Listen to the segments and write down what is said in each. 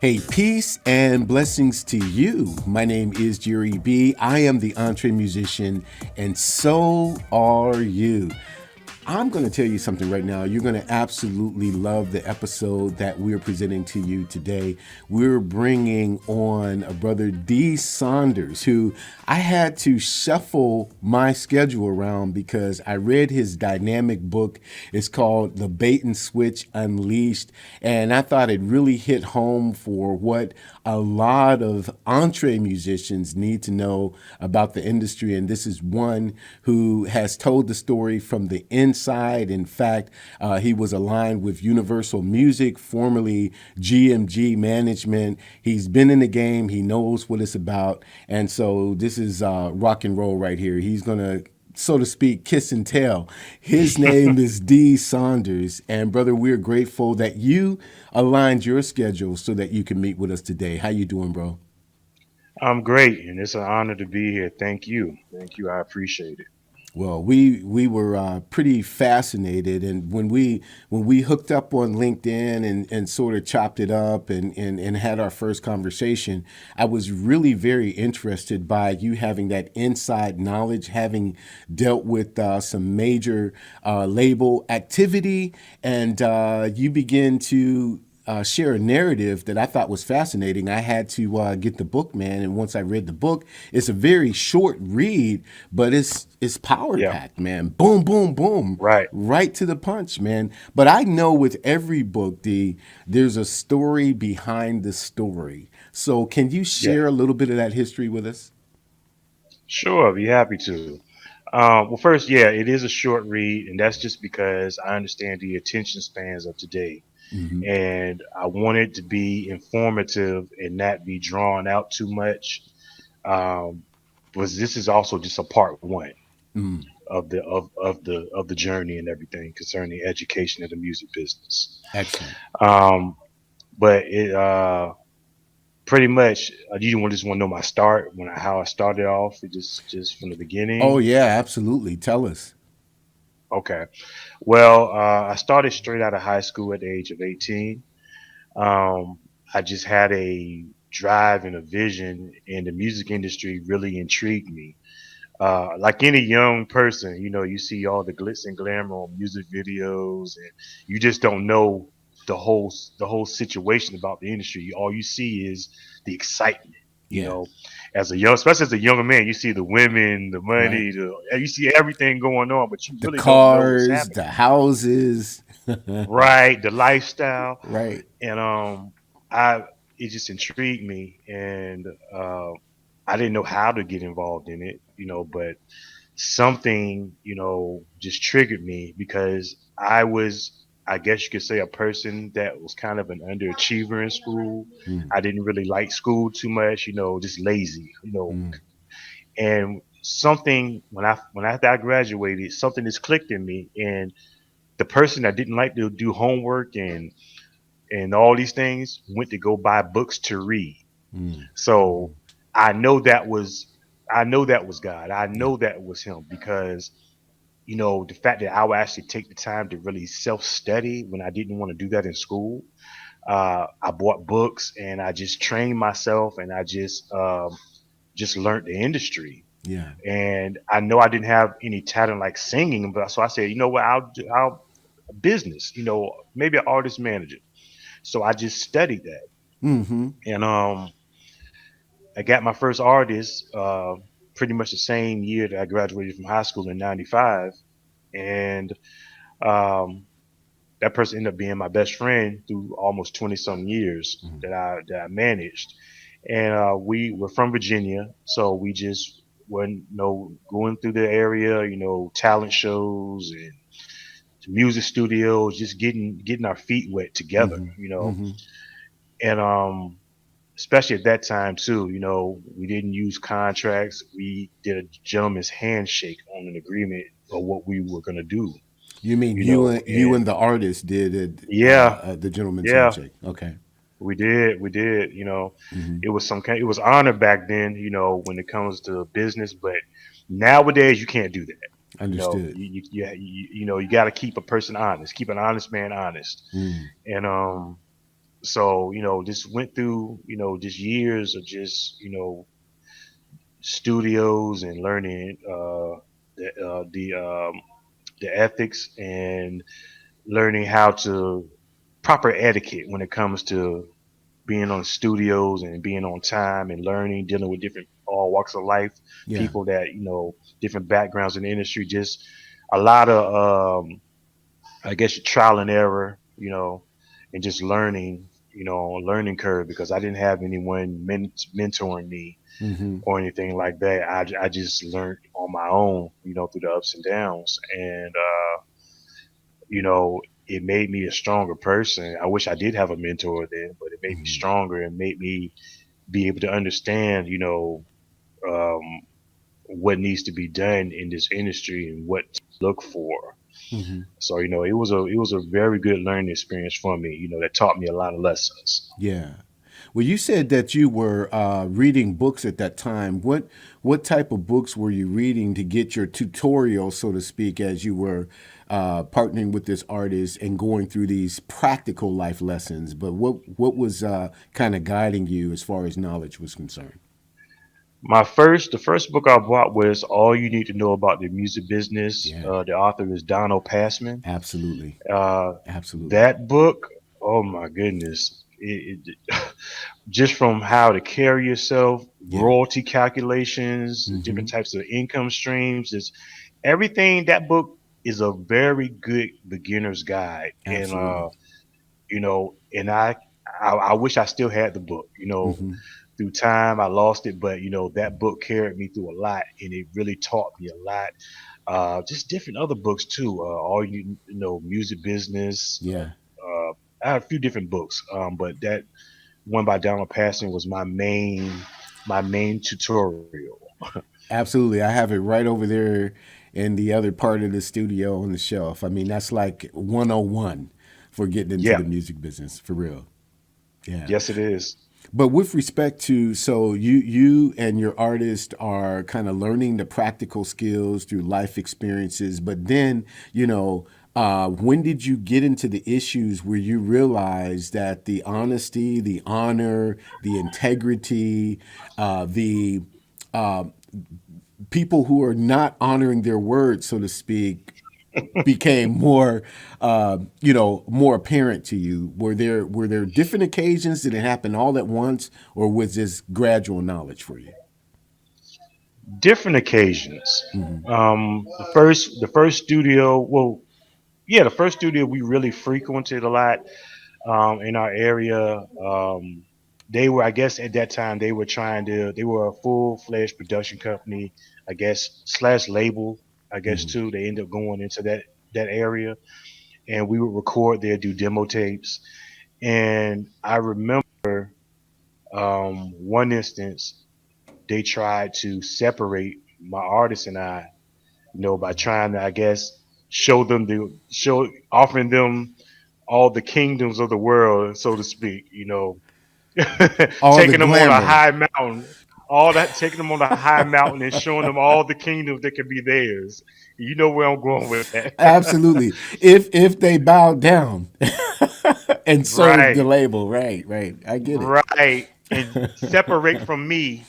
Hey, peace and blessings to you. My name is Jerry B. I am the entree musician, and so are you. I'm going to tell you something right now. You're going to absolutely love the episode that we're presenting to you today. We're bringing on a brother, D. Saunders, who I had to shuffle my schedule around because I read his dynamic book. It's called The Bait and Switch Unleashed. And I thought it really hit home for what a lot of entree musicians need to know about the industry. And this is one who has told the story from the inside. In fact, he was aligned with Universal Music, formerly GMG Management. He's been in the game. He knows what it's about. And so this is rock and roll right here. He's going to, so to speak, kiss and tell. His name is D. Saunders. And brother, we're grateful that you aligned your schedule so that you can meet with us today. How you doing, bro? I'm great, and it's an honor to be here. Thank you. Thank you. I appreciate it. Well, we were pretty fascinated, and when we hooked up on LinkedIn and sort of chopped it up and had our first conversation, I was really very interested by you having that inside knowledge, having dealt with some major label activity, and you begin to share a narrative that I thought was fascinating. I had to get the book, man, and once I read the book, it's a very short read, but it's power Yeah, packed, man. Boom, boom, boom, right. right to the punch, man. But I know with every book, D, there's a story behind the story. So can you Yeah, share a little bit of that history with us? sure. I'll be happy to. Well, first, yeah, it is a short read, and that's just because I understand the attention spans of today. Mm-hmm. And I want it to be informative and not be drawn out too much. Um, but this is also just a part one Mm, of the journey and everything concerning education in the music business. excellent. Um, but it pretty much, you just want to know my start when how I started off, just from the Oh beginning. yeah, absolutely. Tell us. Okay. Well, I started straight out of high school at the age of 18. Um, I just had a drive and a vision, and the music industry really intrigued me. Like any young person, you see all the glitz and glamour on music videos, and you just don't know the whole situation about the industry. All you see is the excitement. You Yeah. know, especially as a younger man, you see the women, the Right. money, you see everything going on, but you The really don't know what's cars, the happening. houses. Right, the lifestyle, Right. and I it just intrigued me, and uh, I didn't know how to get involved in it, but something, just triggered me because I was, I guess you could say, a person that was kind of an underachiever in school. Mm, I didn't really like school too much, just lazy, mm, and something when after I graduated, something just clicked in me, and the person that didn't like to do homework and all these things went to go buy books to read. mm. So I know that was I know that was God. I Yeah. know that was him because the fact that I would actually take the time to really self study when I didn't want to do that in school. I bought books and I just trained myself and I just learned the industry. Yeah. And I know I didn't have any talent like singing, but so I said, you know what, I'll business, maybe an artist manager. So I just studied that, Mm-hmm. and I got my first artist pretty much the same year that I graduated from high school in '95, and um, that person ended up being my best friend through almost 20 some years Mm-hmm. that I managed. And we were from Virginia, so we just went, going through the area, talent shows and music studios, just getting our feet wet together, Mm-hmm. Mm-hmm. and especially at that time too, we didn't use contracts. We did a gentleman's handshake on an agreement of what we were going to do, You mean you and and the artist did it, yeah, the gentleman's yeah, handshake? Okay. we did, Mm-hmm. it was honor back then, when it comes to business, but nowadays you can't do that. Understood. You got to keep a person honest, keep an honest man honest, Mm. and So, just went through, just years of just, studios and learning the ethics and learning how to proper etiquette when it comes to being on studios and being on time and learning, dealing with different all walks of life, Yeah. people that different backgrounds in the industry. Just a lot of I guess trial and error, and just learning, learning curve because I didn't have anyone mentoring me Mm-hmm. or anything like that. I just learned on my own, through the ups and downs. And, it made me a stronger person. I wish I did have a mentor then, but it made me Mm-hmm. stronger and made me be able to understand, um, what needs to be done in this industry and what to look for. Mm-hmm. So, it was a very good learning experience for me, that taught me a lot of lessons. Yeah. Well, you said that you were reading books at that time. What type of books were you reading to get your tutorial, so to speak, as you were partnering with this artist and going through these practical life lessons? But what was kind of guiding you as far as knowledge was concerned? The first book I bought was All You Need to Know About the Music Business. Yeah, The author is Donald Passman. absolutely, Uh, absolutely. that book, oh my goodness, just from how to carry yourself, Yeah. royalty calculations, different Mm-hmm. types of income streams, is everything. That book is a very good beginner's guide, and Absolutely. and I wish I still had the book. Mm-hmm. Through time I lost it, but that book carried me through a lot, and it really taught me a lot. Just different other books too. All music business. Yeah. I had a few different books, but that one by Donald Passion was my main tutorial. Absolutely. I have it right over there in the other part of the studio on the shelf. I mean, that's like 101 for getting into Yeah, the music business, for real. Yeah. yes, it is. But with respect to, so you and your artist are kind of learning the practical skills through life experiences, but then, when did you get into the issues where you realized that the honesty, the honor, the integrity, the people who are not honoring their word, so to speak, became more, more apparent to you? Were there different occasions? Did it happen all at once, or was this gradual knowledge for you? Different occasions. Mm-hmm. The first studio, well, yeah, the first studio we really frequented a lot in our area. They were, I guess, at that time they were a full-fledged production company, I guess, slash label, I guess Mm-hmm. too. They ended up going into that area, and we would record there, do demo tapes. And I remember one instance they tried to separate my artist and I, by trying to, I guess, offering them all the kingdoms of the world, so to speak, All the taking them on a glamour. high mountain, all that, taking them on a high mountain and showing them all the kingdoms that can be theirs. You know where I'm going with that. Absolutely. If they bow down and serve the Right, label, right, right. I get it. right. And separate from me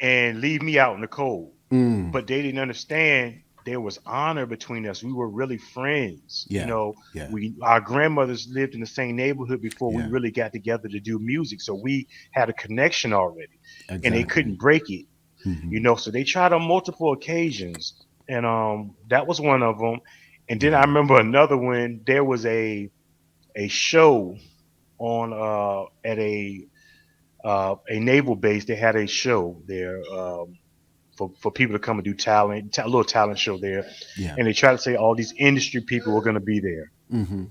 and leave me out in the cold. Mm. But they didn't understand there was honor between us. We were really friends. Yeah, yeah, Our grandmothers lived in the same neighborhood before we yeah. really got together to do music. So we had a connection already. And they Exactly. couldn't break it. Mm-hmm. So they tried on multiple occasions. And that was one of them. And then I Yeah. remember another one. There was a show on at a naval base. They had a show there for people to come and do a little talent show there, Yeah. and they tried to say all these industry people were going to be there. Mm-hmm.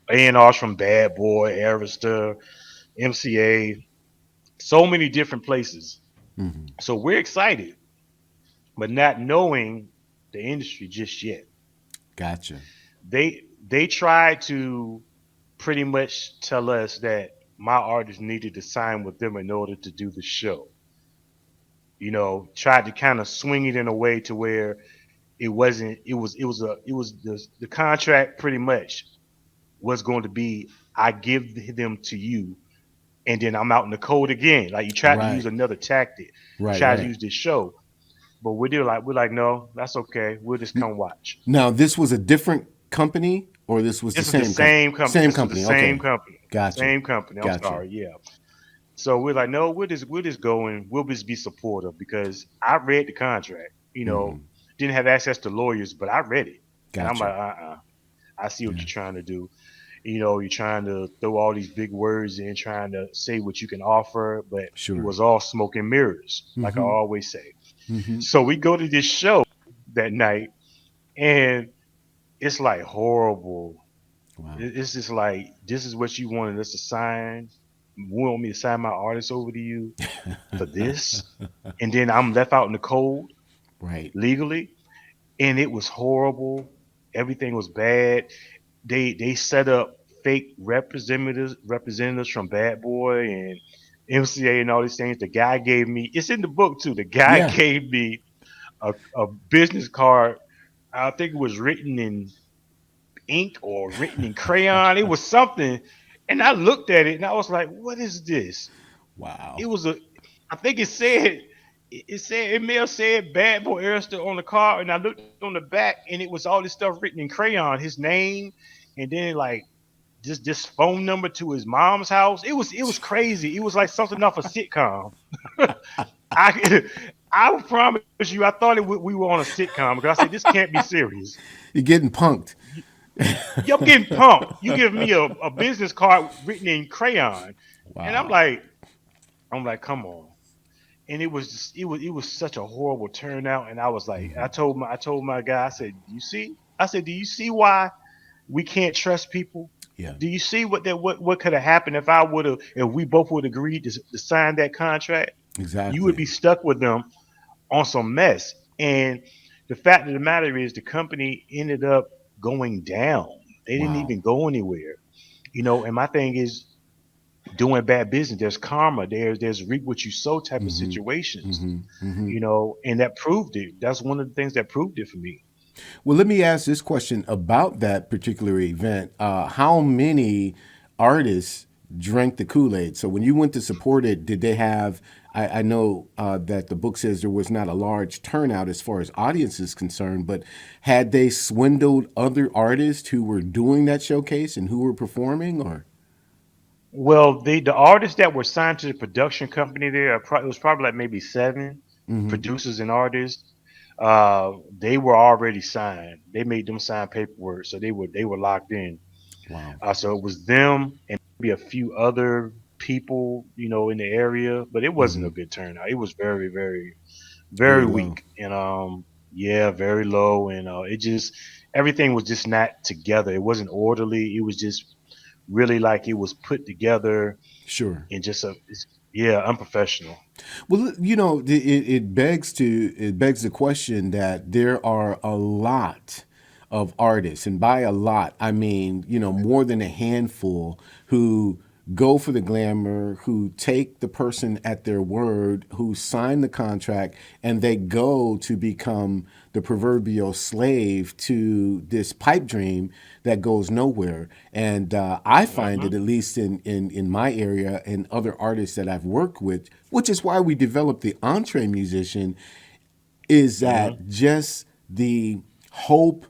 A&R's from Bad Boy, Arista, MCA, so many different places. Mm-hmm. So we're excited, but not knowing the industry just yet. Gotcha. They tried to pretty much tell us that my artist needed to sign with them in order to do the show. Tried to kind of swing it in a way to where it wasn't. It was the contract pretty much was going to be. I give them to you, and then I'm out in the cold again. Like you tried to use Right. another tactic. You Right. tried to Right. use this show, but we're like, no, that's okay. We'll just come watch. Now, this was a different company, or this was the This is the same company? same company. Same This was the company. same Okay. company. Gotcha. Same company. I'm Gotcha. sorry. Yeah. So we're like, no, we'll just go and we'll just be supportive because I read the contract. Hmm. Didn't have access to lawyers, but I read it, and I'm Gotcha. like, I see what Yeah. you're trying to do. You're trying to throw all these big words in, trying to say what you can offer, but it Sure. was all smoke and mirrors, like I Hmm. always say. Hmm. So we go to this show that night, and it's like horrible. Wow. It's just like this is what you wanted us to sign. You want me to sign my artist over to you for this, and then I'm left out in the cold Right. legally, and it was horrible. Everything was bad. They set up fake representatives from Bad Boy and MCA and all these things. The guy gave me, it's in the book too. The guy Yeah. gave me a business card. I think it was written in ink or written in crayon. It was something, and I looked at it and I was like, "What is this?" Wow. It was a, I think it may have said Bad Boy Arista on the card, and I looked on the back and it was all this stuff written in crayon, his name, and then like this phone number to his mom's house. It was crazy. It was like something off a sitcom. I I promise you, I thought we were on a sitcom because I said this can't be serious. You're getting punked. I'm getting pumped. You give me a business card written in crayon, and I'm Wow. like, come on. And it was such a horrible turnout. And I was like, Hmm. I told my guy, I said, you see, I said, do you see why we can't trust people? Yeah. Do you see what could have happened if we both would agreed to sign that contract? You would Exactly. be stuck with them on some mess. And the fact of the matter is, the company ended up going down. They didn't Wow. even go anywhere. And my thing is, doing bad business, there's karma, there's reap what you sow type of Hmm. situations. Hmm. Hmm. And that proved it. That's one of the things that proved it for me. Well, let me ask this question about that particular event. How many artists drank the Kool-Aid? So when you went to support it, did they have? I know that the book says there was not a large turnout as far as audience is concerned, but had they swindled other artists who were doing that showcase and who were performing, or? Well, the artists that were signed to the production company there, it was probably like maybe seven Hmm. producers and artists. They were already signed. They made them sign paperwork, so they were locked in. Wow. So it was them and maybe a few other people, in the area, but it wasn't Hmm. a good turnout. It was very, very, Very very low. weak, and yeah, very low, and it just everything was just not together. It wasn't orderly. It was just really like it was put together Sure. in just yeah, unprofessional. Well, it begs the question that there are a lot of artists, and by a lot, I mean more than a handful who go for the glamour, who take the person at their word, who sign the contract, and they go to become the proverbial slave to this pipe dream that goes nowhere. And I find Hmm. it, at least in my area and other artists that I've worked with, which is why we developed the entree musician, is Hmm. that just the hope,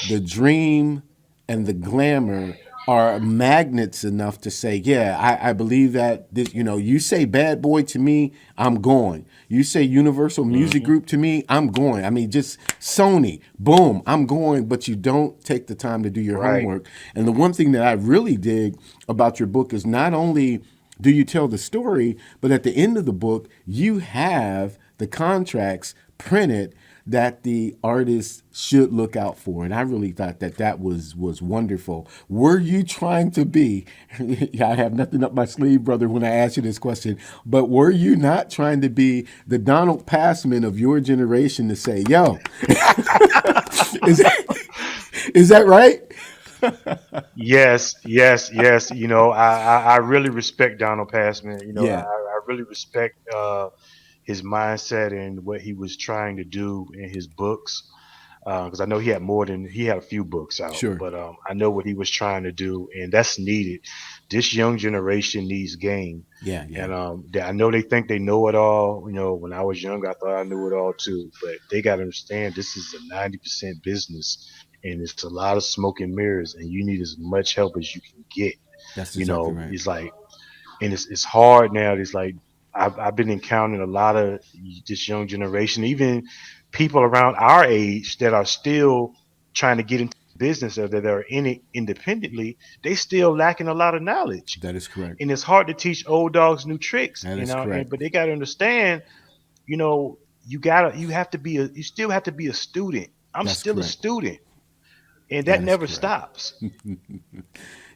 the dream, and the glamour are magnets enough to say, yeah, I believe that this, you say bad boy to me, I'm going. You say Universal Music Hmm. Group to me, I'm going. I mean, just Sony, boom, I'm going, but you don't take the time to do your Right. homework. And the one thing that I really dig about your book is not only do you tell the story, but at the end of the book, you have the contracts printed that the artist should look out for. And I really thought that that was wonderful. Were you trying to be, I have nothing up my sleeve, brother, when I ask you this question, but were you not trying to be the Donald Passman of your generation to say, yo, is that, is that right? Yes, yes, yes. I really respect Donald Passman. Yeah. I really respect his mindset and what he was trying to do in his books. because I know he had a few books out, Sure. but I know what he was trying to do, and that's needed. This young generation needs game, Yeah, yeah. and I know they think they know it all. You know, when I was younger, I thought I knew it all too, but they got to understand this is a 90% business, and it's a lot of smoke and mirrors, and you need as much help as you can get. That's You exactly know, right. it's like, and it's hard now. It's like I've been encountering a lot of this young generation, even people around our age that are still trying to get into business or that are in it independently. They still lacking a lot of knowledge, That is correct. and it's hard to teach old dogs new tricks. That You is know, and correct. but they got to understand. You know, you still have to be a student. I'm That's still a correct. student, and that That is never correct. stops.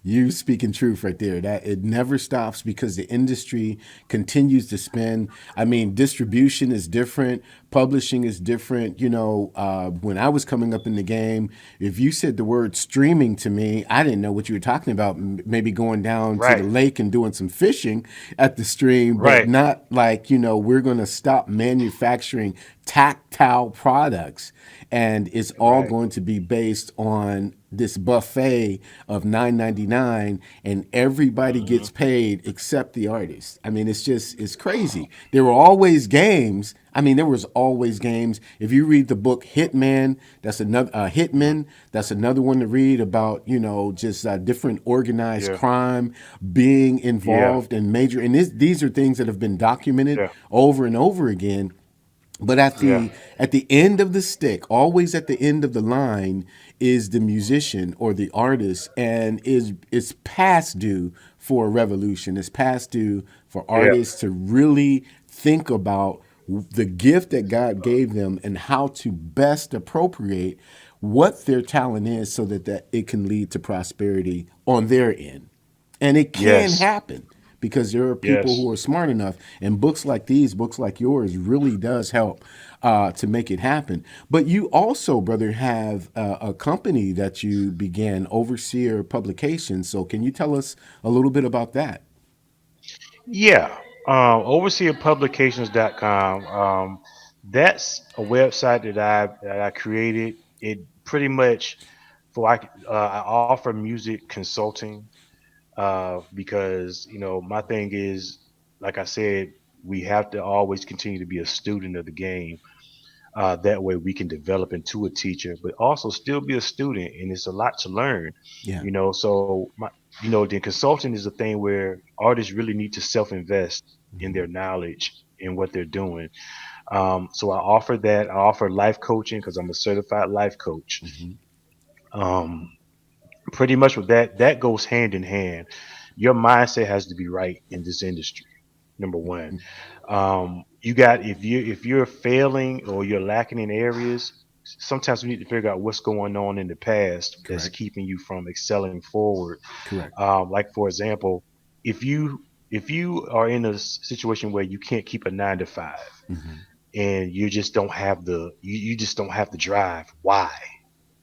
You speaking truth right there. That it never stops because the industry continues to spend. I mean, distribution is different, publishing is different. When I was coming up in the game, if you said the word streaming to me, I didn't know what you were talking about. Maybe going down to the Right, lake and doing some fishing at the stream, but right, not like, we're going to stop manufacturing tactile products and it's all right. going to be based on this buffet of 9.99 and everybody Hmm. gets paid except the artist. I mean, it's crazy. There were always games. I mean, there was always games. If you read the book Hitman, that's another Hmm. Hitman, that's another one to read about, just different organized Yeah, crime being yeah, involved in major and these are things that have been documented yeah, over and over again, but at yeah. the end of the stick, always at the end of the line, is the musician or the artist, and is past due for a revolution. It's past due for Yeah. artists to really think about the gift that God gave them and how to best appropriate what their talent is so that it can lead to prosperity on their end. And it can Yes. happen because there are people Yes. who are smart enough, and books like these, books like yours, really does help to make it happen. But you also, brother, have a company that you began, Overseer Publications. So can you tell us a little bit about that? Yeah. Overseerpublications.com. That's a website that I created. It pretty much I offer music consulting because my thing is, like I said, we have to always continue to be a student of the game. That way we can develop into a teacher, but also still be a student, and it's a lot to learn. Yeah. So the consulting is a thing where artists really need to self-invest in their knowledge in what they're doing. So I offer that. I offer life coaching because I'm a certified life coach. Um, Pretty much with that goes hand in hand. Your mindset has to be right in this industry. Number one, you got if you're failing or you're lacking in areas, sometimes we need to figure out what's going on in the past that's Correct. keeping you from excelling forward. Correct. Like for example, if you are in a situation where you can't keep a 9 to 5 and you just don't have the drive.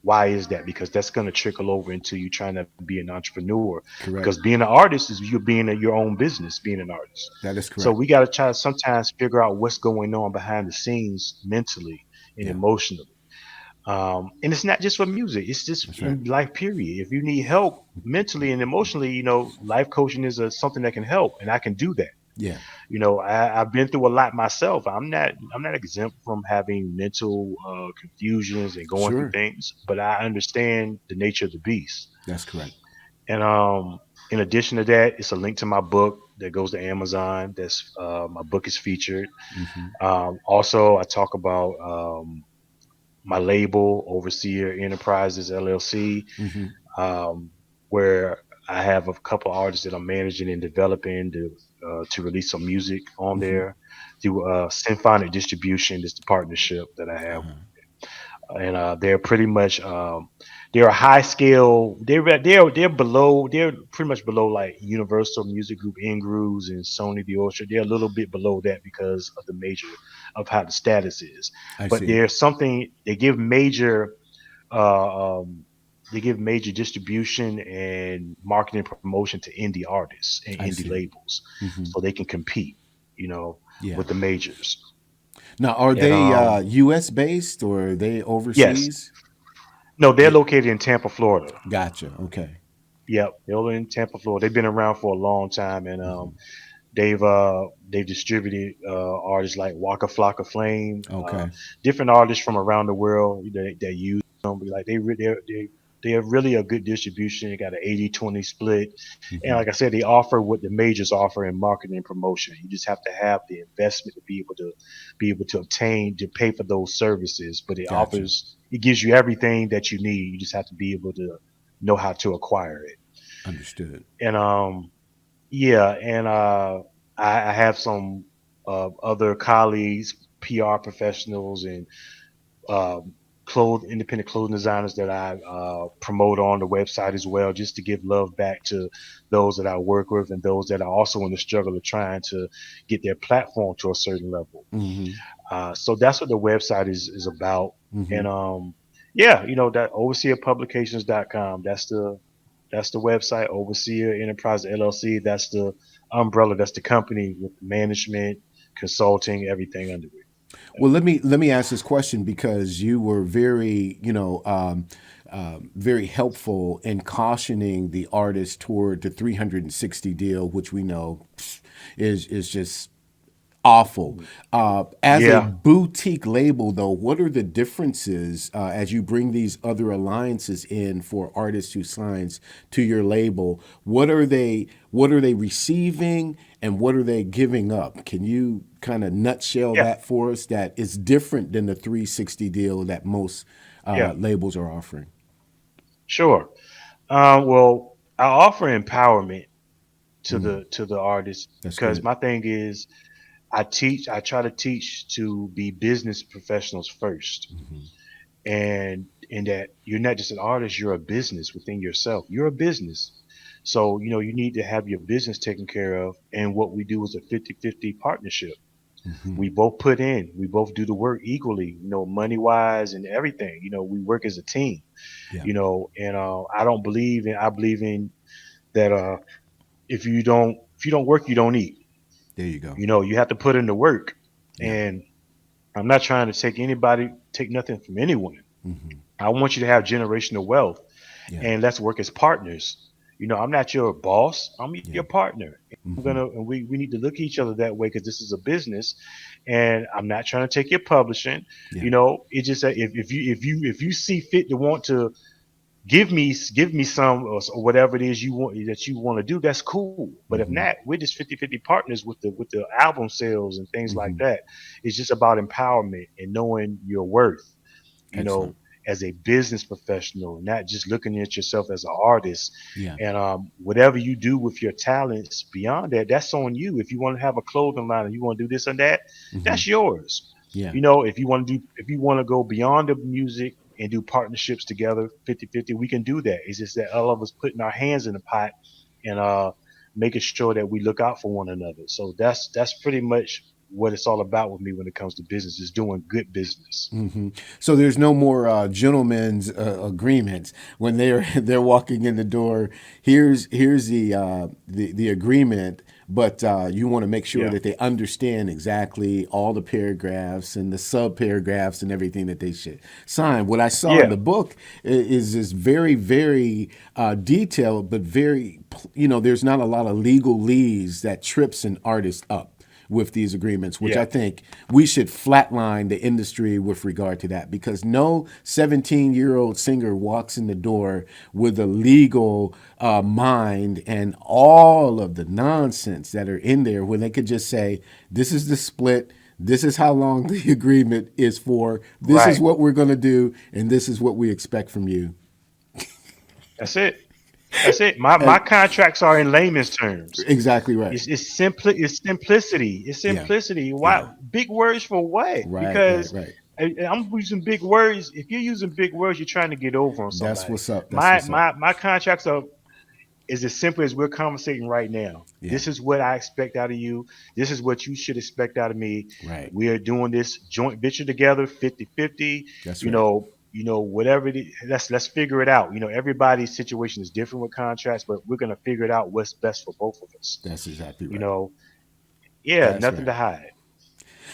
Why is that? Because that's going to trickle over into you trying to be an entrepreneur. Because Correct. being an artist is you being your own business, being an artist. That is So correct. we got to try to sometimes figure out what's going on behind the scenes mentally and Yeah. emotionally. And it's not just for music; it's just That's right. in life. Period. If you need help mentally and emotionally, life coaching is something that can help, and I can do that. Yeah. I've been through a lot myself. I'm not exempt from having mental confusions and going through Sure. things, but I understand the nature of the beast. That's correct. And in addition to that, it's a link to my book that goes to Amazon. That's my book is featured. Also, I talk about my label, Overseer Enterprises LLC, um, where I have a couple artists that I'm managing and developing to release some music on there through Symphonic Distribution. Is the partnership that I have, and they're pretty much they're a high scale. They're below. They're pretty much below like Universal Music Group, Ingrooves, and Sony the Orchestra. They're a little bit below that because of the major of how the status is. I But see. there's something uh, um, they give major distribution and marketing and promotion to indie artists and I indie see. labels, so they can compete, you know, Yeah. with the majors. Now, are And they U.S. based or are they yes, overseas? no, they're They, located in Tampa, Florida. gotcha. Okay. Yep, they're in Tampa, Florida. They've been around for a long time, and Hmm. they've distributed artists like Waka Flocka Flame, Okay. different artists from around the world that use them. Like they have really a good distribution. They got an 80-20 split, and Hmm. like I said, they offer what the majors offer in marketing and promotion. You just have to have the investment to be able to obtain to pay for those services. But Gotcha. it gives you everything that you need. You just have to be able to know how to acquire it. Understood. And yeah, and I have some other colleagues, PR professionals, and um, independent clothing designers that I promote on the website as well, just to give love back to those that I work with and those that are also in the struggle of trying to get their platform to a certain level. Hmm. So that's what the website is about. Hmm. And yeah, that overseerpublications.com. That's the website. Overseer Enterprise LLC. That's the umbrella. That's the company with management, consulting, everything under it. Well, let me ask this question because you were very, very helpful in cautioning the artist toward the 360 deal, which we know is just awful. As a Yeah, boutique label, though, what are the differences as you bring these other alliances in for artists who signs to your label? What are they? What are they receiving, and what are they giving up? Can you kind of nutshell yeah, that for us? That is different than the 360 deal that most yeah. labels are offering. Sure. Well, I offer empowerment to Mm, the artist that's because good. my thing is I try to teach to be business professionals first, Hmm. and in that you're not just an artist, you're a business within yourself. You're a business. So, you need to have your business taken care of. And what we do is a 50-50 partnership. Hmm. We both put in, we both do the work equally, money wise and everything. We work as a team, Yeah. and I believe in that if you don't work, you don't eat. There you go. You have to put in the work. Yeah. And I'm not trying to take nothing from anyone. Hmm. I want you to have generational wealth, Yeah. and let's work as partners. I'm not your boss. I'm your Yeah. partner. Hmm. And we need to look at each other that way because this is a business, and I'm not trying to take your publishing. Yeah. It's just that if you see fit to want to give me some or whatever it is you want to do, that's cool. But if Hmm. not, we're just 50-50 partners with the album sales and things like Hmm. that. It's just about empowerment and knowing your worth, you Excellent. know, as a business professional, not just looking at yourself as an artist. Yeah. And whatever you do with your talents beyond that, that's on you. If you want to have a clothing line and you want to do this and that, Hmm. that's yours. Yeah. If you want to go beyond the music and do partnerships together 50-50, we can do that. It's just that all of us putting our hands in the pot and making sure that we look out for one another. So that's pretty much what it's all about with me when it comes to business, is doing good business. Hmm. So there's no more gentlemen's agreements when they're they're walking in the door. Here's the agreement, but you want to make sure Yeah. that they understand exactly all the paragraphs and the sub paragraphs and everything that they should sign. What I saw in Yeah. the book is very detailed, but very there's not a lot of legalese that trips an artist up with these agreements, which Yeah. I think we should flatline the industry with regard to that because no 17-year-old singer walks in the door with a legal mind and all of the nonsense that are in there when they could just say, this is the split. This is how long the agreement is for. This is Right. what we're going to do. And this is what we expect from you. That's it. That's it. My And contracts are in layman's terms. exactly right. It's simplicity. It's Yeah. simplicity. Why Yeah. big words for what? Right, right, Because right. I'm using big words. If you're using big words, you're trying to get over on That's somebody. what's up. That's My what's up. my my contracts are is as simple as we're conversating right now. Yeah. This is what I expect out of you. This is what you should expect out of me. Right. We are doing this joint venture together, 50-50. That's You right. know, whatever it is, let's figure it out. Everybody's situation is different with contracts, but we're gonna figure it out what's best for both of us. That's exactly You right. know, yeah, That's nothing right. to hide.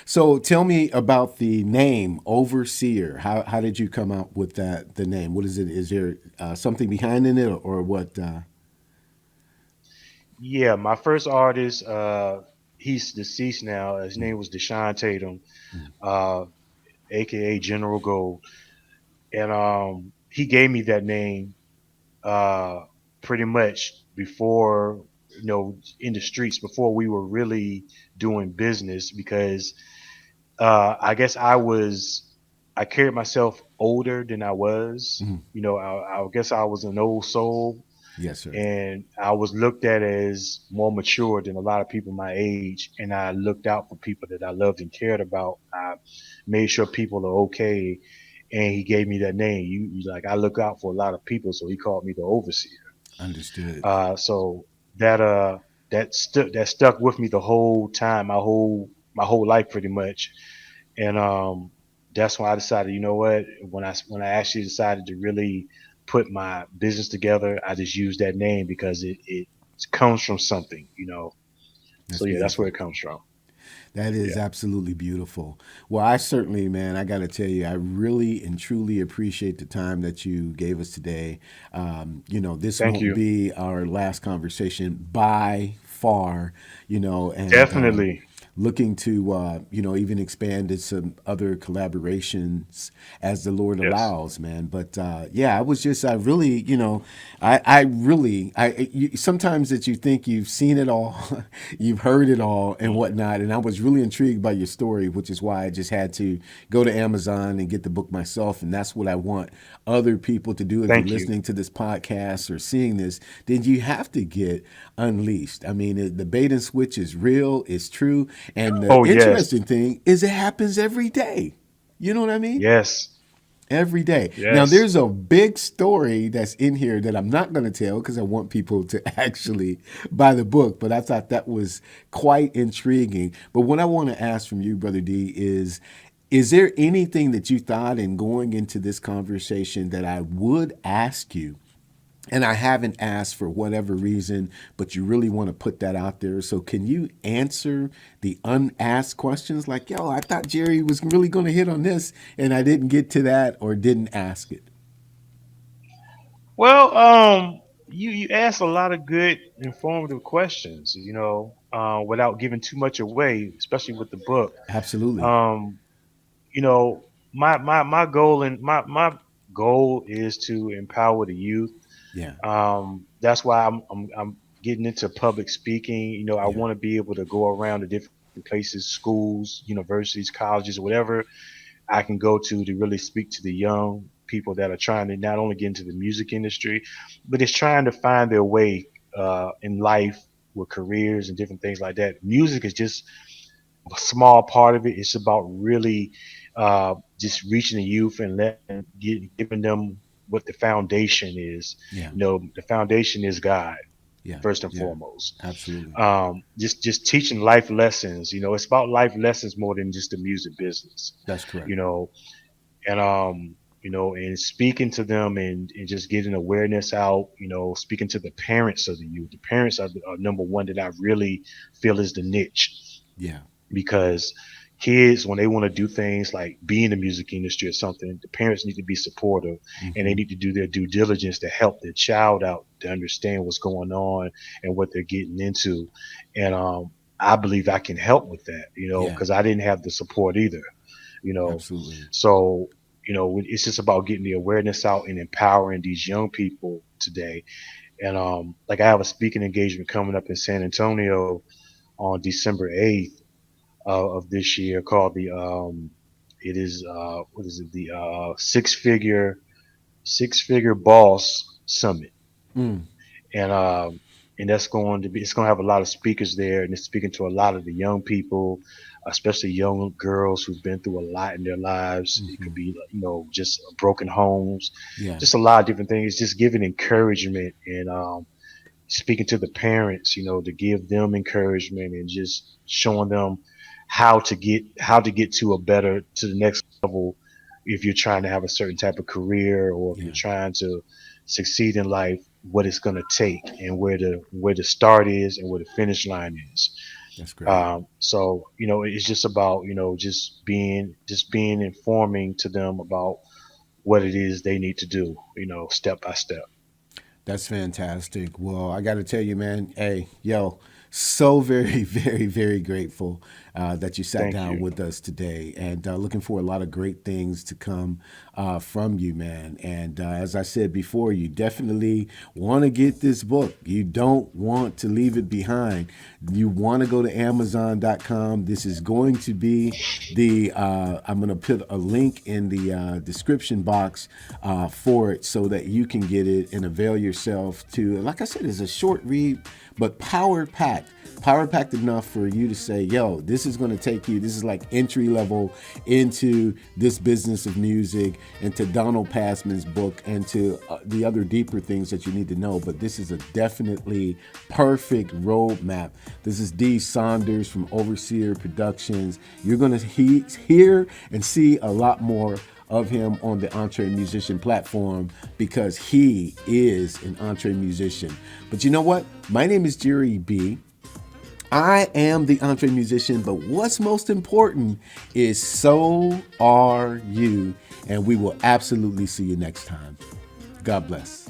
So tell me about the name Overseer. How did you come up with the name? What is it? Is there something behind in it, or what? Yeah, my first artist, he's deceased now. His name was Deshaun Tatum, uh, aka General Gold, and he gave me that name uh, pretty much before, in the streets, before we were really doing business, because I guess I carried myself older than I was. Mhm. I guess I was an old soul, Yes, sir. and I was looked at as more mature than a lot of people my age. And I looked out for people that I loved and cared about. I made sure people are okay, and he gave me that name. You like, I look out for a lot of people, so he called me the overseer. Understood. So that stuck with me the whole time, my whole life pretty much. And that's when I decided, you know what, when I actually decided to really put my business together, I just used that name because it comes from something. So That's yeah, that's where beautiful. it comes from. That is Yeah. absolutely beautiful. Well, I certainly, man, I got to tell you, I really and truly appreciate the time that you gave us today. This Thank won't you. be our last conversation by far, and Definitely. looking to, even expand to some other collaborations as the Lord Yes. allows, man. But yeah, I really, I really, sometimes that you think you've seen it all, you've heard it all and Mm. whatnot. And I was really intrigued by your story, which is why I just had to go to Amazon and get the book myself. And that's what I want other people to do. If you're Thank you. listening to this podcast or seeing this, then you have to get Unleashed. I mean, the bait and switch is real, it's true. And the Oh yes. interesting thing is it happens every day. You know what I mean? Yes. Every day. Now, Yes. there's a big story that's in here that I'm not going to tell because I want people to actually buy the book, but I thought that was quite intriguing. But what I want to ask from you, Brother D, is there anything that you thought in going into this conversation that I would ask you and I haven't asked for whatever reason, but you really want to put that out there? So can you answer the unasked questions like, yo, I thought Jerry was really going to hit on this and I didn't get to that or didn't ask it? Well, you asked a lot of good, informative questions, without giving too much away, especially with the book. Absolutely. Um, my goal is to empower the youth. Yeah. That's why I'm getting into public speaking. I Yeah. want to be able to go around to different places, schools, universities, colleges, whatever I can go to really speak to the young people that are trying to not only get into the music industry, but it's trying to find their way in life with careers and different things like that. Music is just a small part of it. It's about really just reaching the youth and giving them what the foundation is. Yeah. The foundation is God Yeah. first and Yeah. foremost. Absolutely. Just teaching life lessons. It's about life lessons more than just the music business. That's correct. You know, and and speaking to them and just getting awareness out. Speaking to the parents of the youth. The parents are number one that I really feel is the niche, Yeah. because kids, when they want to do things like be in the music industry or something, the parents need to be supportive, and they Mm-hmm. need to do their due diligence to help their child out to understand what's going on and what they're getting into. And I believe I can help with that, Yeah. because I didn't have the support either, you know Absolutely. so it's just about getting the awareness out and empowering these young people today. And like, I have a speaking engagement coming up in San Antonio on December 8th of this year, called the it is what is it, the six figure boss summit. Mm. And that's going to be, it's going to have a lot of speakers there, and it's speaking to a lot of the young people, especially young girls who've been through a lot in their lives. It could Mm-hmm. be, just broken homes, Yeah. just a lot of different things, just giving encouragement, and speaking to the parents, to give them encouragement and just showing them how to get to the next level, if you're trying to have a certain type of career, or if you're Yeah. trying to succeed in life, what it's going to take, and where the start is and where the finish line is. That's great. So it's just about just being informing to them about what it is they need to do, step by step. That's fantastic. Well, I got to tell you, man, hey, yo, so very, very, very grateful that you sat Thank down you. with us today and looking for a lot of great things to come from you, man. And as I said before, you definitely want to get this book. You don't want to leave it behind. You want to go to Amazon.com. This is going to be I'm going to put a link in the description box for it so that you can get it and avail yourself to, like I said, it's a short read, but power packed. Power packed enough for you to say, yo, this is going to take you, this is like entry level into this business of music and to Donald Passman's book and to the other deeper things that you need to know. But this is a definitely perfect roadmap. This is D. Saunders from Overseer Productions. You're going to hear and see a lot more of him on the Entre Musician platform because he is an Entre Musician. But you know what? My name is Jerry B. I am the Entre Musician, but what's most important is so are you. And we will absolutely see you next time. God bless.